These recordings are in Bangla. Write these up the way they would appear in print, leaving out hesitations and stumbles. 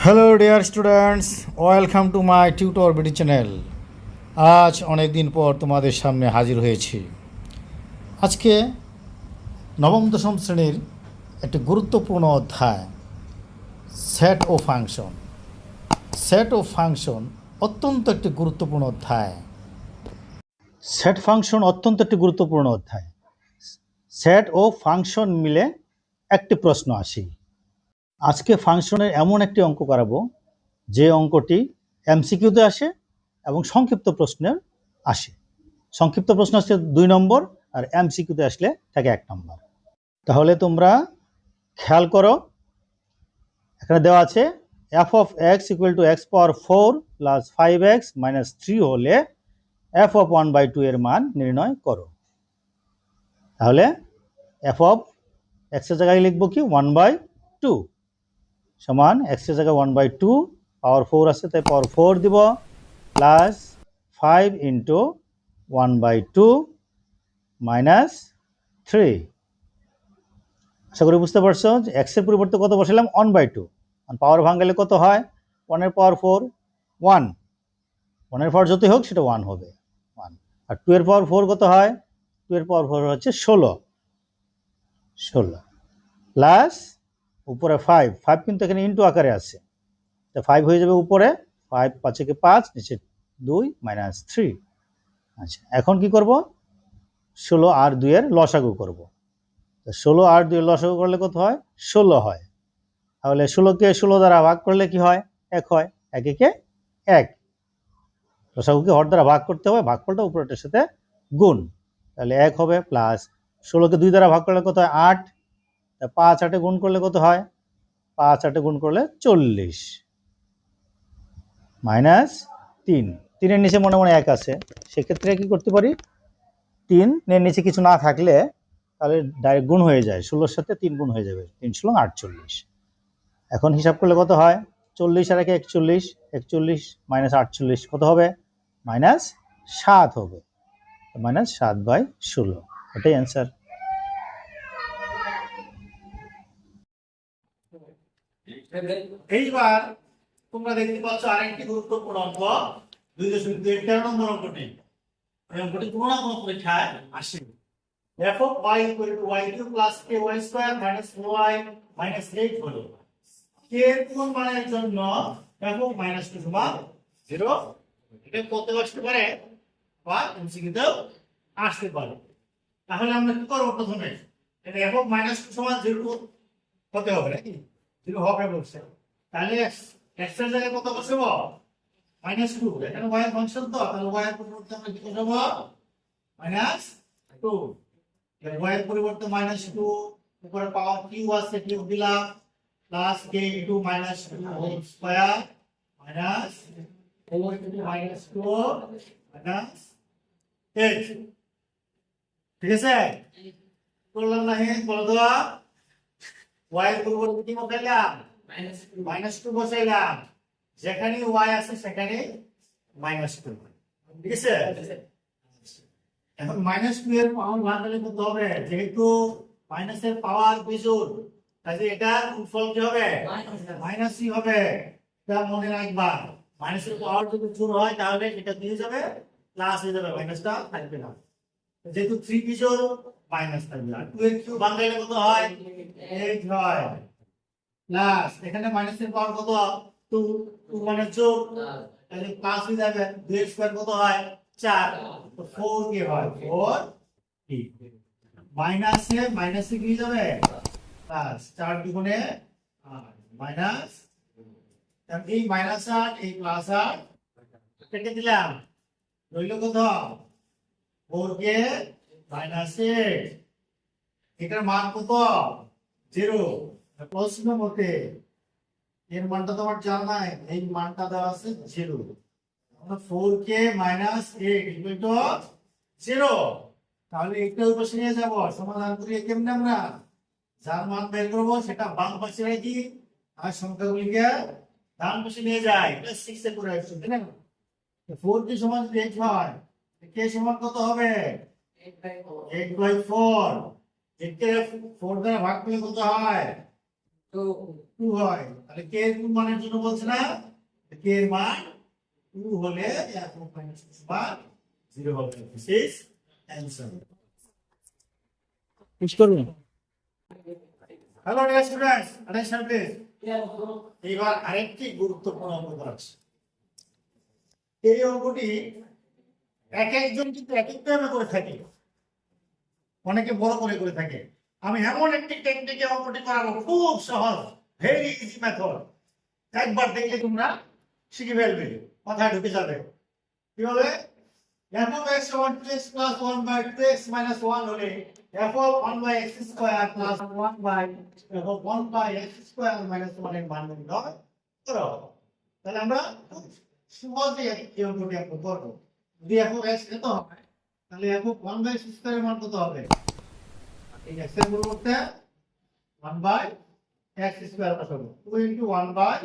Hello dear students, welcome to my tutor BD channel. আজ অনেক দিন পর তোমাদের সামনে হাজির হয়েছি। আজকে নবম দশম শ্রেণীর একটি গুরুত্বপূর্ণ অধ্যায় সেট ও ফাংশন। সেট ও ফাংশন অত্যন্ত একটি গুরুত্বপূর্ণ অধ্যায়। সেট ফাংশন অত্যন্ত একটি গুরুত্বপূর্ণ অধ্যায়। সেট ও ফাংশন মিলে একটি প্রশ্ন আসে। আজকে ফাংশনের এমন একটি অঙ্ক করাবো যে অঙ্কটি এমসিকিউতে আসে এবং সংক্ষিপ্ত প্রশ্নের আসে। সংক্ষিপ্ত প্রশ্ন আসছে 2 নম্বর আর এমসিকিউতে আসলে থাকে 1 নম্বর। তাহলে তোমরা খেয়াল করো, এখানে দেওয়া আছে f of x equal to x power 4 plus 5x minus 3 হলে f of 1/2 এর মান নির্ণয় করো। তাহলে f of x এর জায়গায় লিখবো কি 1/2 সমান x এর জায়গায় 1/2, পাওয়ার 4 আছে তাই পাওয়ার 4 দিব, প্লাস 5 ইন্টু 1/2 মাইনাস 3। আশা করি বুঝতে পারছো যে এক্স এর পরিবর্তে কত বসালাম 1/2, আর পাওয়ার ভাঙালে কত হয় 1 এর পাওয়ার 4 1, 1 এর পাওয়ার যতই হোক সেটা 1 হবে 1, আর 2 এর পাওয়ার 4 কত হয় 2 এর পাওয়ার 4 হচ্ছে 16 প্লাস উপরে 5 কিন্তু এখানে ইন্টু আকারে আছে, তো 5 হয়ে যাবে উপরে 5 5 কে 5 নিচে 2 মাইনাস 3। আচ্ছা, এখন কি করব 16 আর 2 এর লসাগু করব। তো 16 আর 2 এর লসাগু করলে কত হয় 16 হয়। তাহলে 16 কে 16 দ্বারা ভাগ করলে কি হয় 1 হয়, 1 একে 1, লসাগুকে হর দ্বারা ভাগ করতে হবে, ভাগফলটা উপরেটার সাথে গুণ, তাহলে 1 হবে, প্লাস 16 কে 2 দ্বারা ভাগ করলে কত হয় 8, 5 8 এ গুণ করলে কত হয় 5 8 এ গুণ করলে 40 মাইনাস 3, 3 এর নিচে মনে মনে 1 আছে, সেক্ষেত্রে কি করতে পারি 3 এর নিচে কিছু না থাকলে তাহলে ডাইরেক্ট গুণ হয়ে যায়, 16 সাথে 3 গুণ হয়ে যাবে, 3 × 48। এখন হিসাব করলে কত হয় 40 আর 1 41, 41 মাইনাস 48 কত হবে মাইনাস 7 হবে, মাইনাস 7/16, এটাই অ্যান্সার। এইবার তোমরা দেখতে পাচ্ছ আরেকটি গুরুত্বপূর্ণ অঙ্ক 2.13 নম্বর অঙ্কটি। এই অঙ্কটি কোনো না কোনো পরীক্ষায় আসে। f of y equal to y2 plus ky square minus y minus 8 হলো k এর কোন মানের জন্য f of -2 সমান 0। এটা কত আসতে পারে বা এমসিকিউতেও আসতে পারে। তাহলে আমরা কি করব, প্রথমে এটা f of -2 সমান 0 হতে হবে নাকি 0 হবে বলছে, তাহলে x এর জায়গায় কত বসাবো -2, এখানে y এর ফাংশন তো, তাহলে y এর পরিবর্তে আমরা কি বসাবো -2, y এর পরিবর্তে -2, উপরে পাওয়ার কিউ আছে কিউ দিলাম, plus k into -2 whole square minus 4 into -2 minus 8। ঠিক আছে, করলাম না হ্যাঁ বলো তো, y এর পরিবর্তে কি বসাইলাম -2 বসাইলাম, যেখানে y আছে সেখানে -2। ঠিক আছে, এখন -2 এর পাওয়ার ভাঙলে কত হবে, যেহেতু মাইনাস এর পাওয়ার বিজোড় তাহলে এটা গুণফল কি হবে মাইনাসই হবে। এটা মনে রাখবা, মাইনাস এর পাওয়ার যদি জোড় হয় তাহলে এটা দিয়ে যাবে প্লাস হয়ে যাবে, মাইনাসটা থাকবে না, যেহেতু 3 বিজোড় মাইনাস থাকবে, আর 2 এর কিউব ভাঙলে কত হয় 8 হয়, প্লাস এখানে মাইনাস এর পাওয়ার কত 2, 2 মানে যোগ তাহলে প্লাস হয়ে যাবে, 2 এর স্কয়ার কত হয় 4, তো 4 কি হয় 4 কি মাইনাসে কি যাবে প্লাস 4 দ্বিগুণে 8 মাইনাস, এই -8 এই +8 কেটে দিলাম, রইল কত 4 কে -8, এটার মান কত 0। প্রশ্ন মতে এর মানটা তোমার জানা নাই, এই মানটা দেওয়া আছে 0, 4 কে -8 ইকুয়াল টু 0। তাহলে এটা ওই পাশে নিয়ে যাব, সমাধান করি কেমনে আমরা, যার মান বের করব সেটা বাম পাশে রাখি আর সংখ্যাগুলিকে ডান পাশে নিয়ে যাই, এটা 6 এ করে আসছে তাই না। 4 কে সমান 8 হয়, k সমান কত হবে 8/4, 8 কে 4 দ্বারা ভাগ করলে কত হয় টু হয়, তাহলে কে এর মানের জন্য বলছে না, কে এর মান 2 হলে f of minus x মান 0 হবে। This is answer. পুশ করুন। Hello dear students, attention please. এবার আরেকটি গুরুত্বপূর্ণ অঙ্ক আছে। এই অঙ্কটি এক একজন কিন্তু এক একভাবে করে থাকে, অনেকে বড় করে করে থাকে। আমি এমন একটি টেকনিকে অঙ্কটি করাবো, খুব সহজ, ভেরি ইজি মেথড। একবার দেখলে তোমরা শিখে ফেলবে, মাথায় ঢুকে যাবে। কি হবে? f of x 1 2x plus 1 by 2x minus 1 হলে f of 1 by x square plus 1 by f of 1 by x square minus 1 এর মান নির্ণয় করো। তাহলে আমরা খুব সহজে এই অঙ্কটি আমরা করব। যদি f of x কত হবে, তাহলে f of 1 by x square এর মান কত হবে? এই x এর পরিবর্তে 1 by x square বসাবো। 2 into 1 by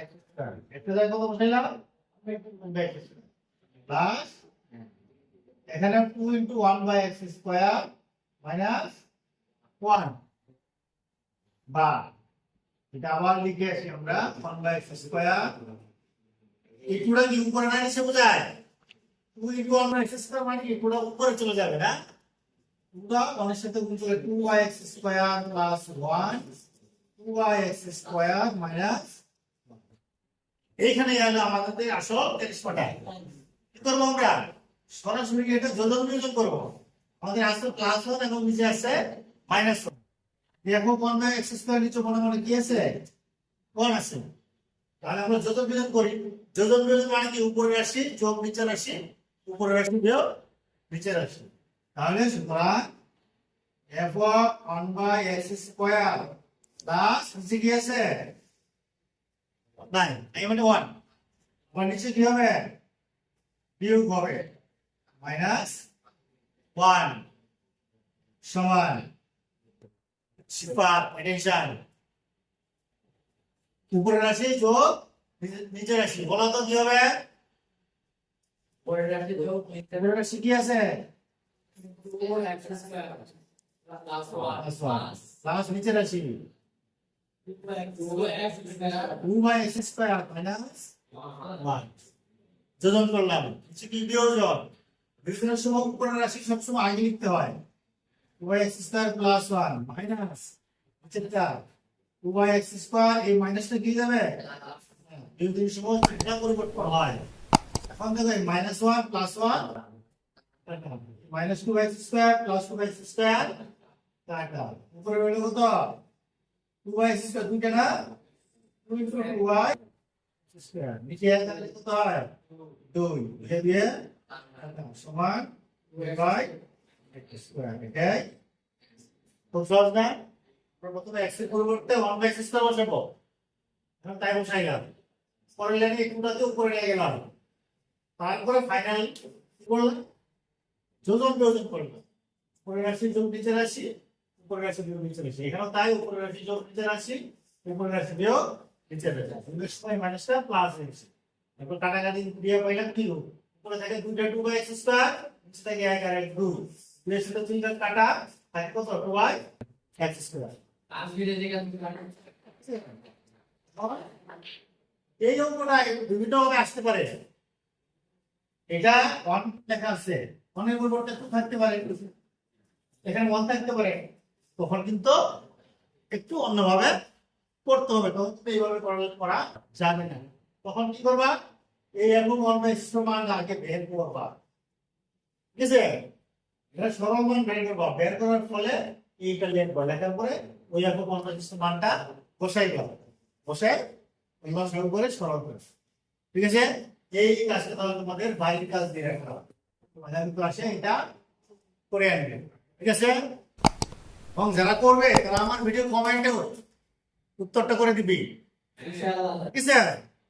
x square। এটা যায় কত বসাইলাম? 1 by x square প্লাস এখানে 2 into 1 by x square minus 1 বা এটা আবার লিখে আসি আমরা 1 by x square। এই পুরো কি উপরে না নিচে বোঝায়? 2 into 1 by x square মানে কি পুরো উপরে চলে যাবে না? পুরো অনেক সাথে গুণ করলে 2x square plus 1 2x square minus এইখানে হলো আমাদের আসল 30 পাটা। কি করব আমরা? সরাসরি এটা যোজন বিয়োজন করব। আমাদের আসল প্লাস 1 এবং নিচে আছে মাইনাস 1। দেখো 1 বাই x স্কয়ার নিচে মনে মনে কি আছে? 1 আছে। তাহলে আমরা যোজন বিয়োজন করি। যোজন বিয়োজন মানে কি উপরের রাশি যোগ নিচের রাশি, উপরের রাশি বিয়োগ নিচের রাশি। তাহলে সুতরাং f of 1 by x square plus নিচে কি আছে? 9 এই মানে 1। আর নিচে কি হবে? বিয়োগ হবে মাইনাস 1 সমান সিফার অ্যাটেনশন উপরের রাশি যোগ নিচের রাশি। বলো তো কি হবে? উপরের রাশি যোগ নিচের রাশি কি আছে? 2x স্কয়ার প্লাস 1 প্লাস নিচের রাশি 2x স্কয়ার মাইনাস 1। যোজন করলাম, কিছু কি বিয়োজন। বিয়োজনের সময় উপরের রাশি সবসময় আগে লিখতে হয়। 2x স্কয়ার প্লাস 1 মাইনাস নিচেরটা 2x স্কয়ার, এই মাইনাসটা কি যাবে? বিয়োজনের সময় এটা পরিবর্তন হয়। এখন দেখো minus 1 plus 1 minus 2x square plus 2x square কাটা। উপরে হলো কত? 2x স্কয়ার দুইটা না? 2 into 2y স্কয়ার। নিচে তাহলে কত হয়? 2 লিখে দিয়ে সমান 2y স্কয়ার। এটাই খুব সহজ না? প্রথমে x এর পরিবর্তে 1 by x স্কয়ার বসাবো। এখন তাই বসাইলাম। পরের লাইনে একটুটাতে উপরে নিয়ে গেলাম। তারপরে ফাইনাল কি করলাম? যোজন বিয়োজন করলাম। উপরের রাশি যোগ নিচের রাশি, উপরের রাশি বিয়োগ নিচের রাশি। এখানেও তাই, উপরের রাশি যোগ নিচের রাশি, উপরের রাশি বিয়োগ নিচের রাশি। ইংলিশ সময় মাইনাসটা প্লাস হয়েছে। এখন কাটাকাটি দিয়ে পাইলাম কি? উপরে থাকে 2টা 2 by x স্কয়ার, নিচে থাকে 1 আর 1 2। এর সাথে 3টা কাটা থাকে কত? 2 by x স্কয়ার। এই অঙ্কটা বিভিন্ন ভাবে আসতে পারে। এটা 1 লেখা আছে, 1 এর পরিবর্তে 2 থাকতে পারে, এখানে 1 থাকতে পারে। তখন কিন্তু একটু অন্যভাবে করতে হবে, তখন এইভাবে করা যাবে না। তখন কি করবা? এই এবং 1 বাই x মান আগে বের করবা। ঠিক আছে? এটা সরল মান বের করবা। বের করার ফলে এইটা লিখবা, লেখার পরে ওই এবং 1 বাই x মানটা বসাইবা। বসাই ওই মান সরল করে সরল করে। ঠিক আছে? এই কাজটা তাহলে তোমাদের বাইরের কাজ দিয়ে রাখা হবে। তোমাদের ক্লাসে এটা করে আনবে। ঠিক আছে? এবং যারা করবে তারা আমার ভিডিও কমেন্টে উত্তরটা করে দিবি। ইনশাআল্লাহ। ঠিক আছে?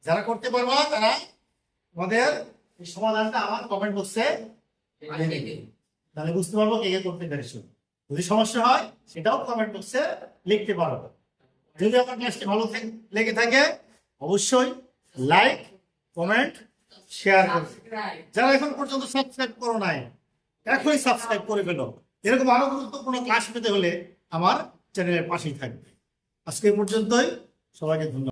যারা করতে পারবা তারা আমাদের এই সমাধানটা আমার কমেন্ট বক্সে লিখে দিন। তাহলে বুঝতে পারবো কে কে করতে পেরেছো। যদি সমস্যা হয় সেটাও কমেন্ট বক্সে লিখতে পারো। যদি আমার ক্লাসটি ভালো লেগে থাকে অবশ্যই লাইক, কমেন্ট, শেয়ার করো। যারা এখন পর্যন্ত সাবস্ক্রাইব করো নাই এখনই সাবস্ক্রাইব করে ফেলো। এরকম আরো গুরুত্বপূর্ণ ক্লাস পেতে হলে আমার চ্যানেলের পাশেই থাকবে। আজকে এই পর্যন্তই, সবাইকে ধন্যবাদ।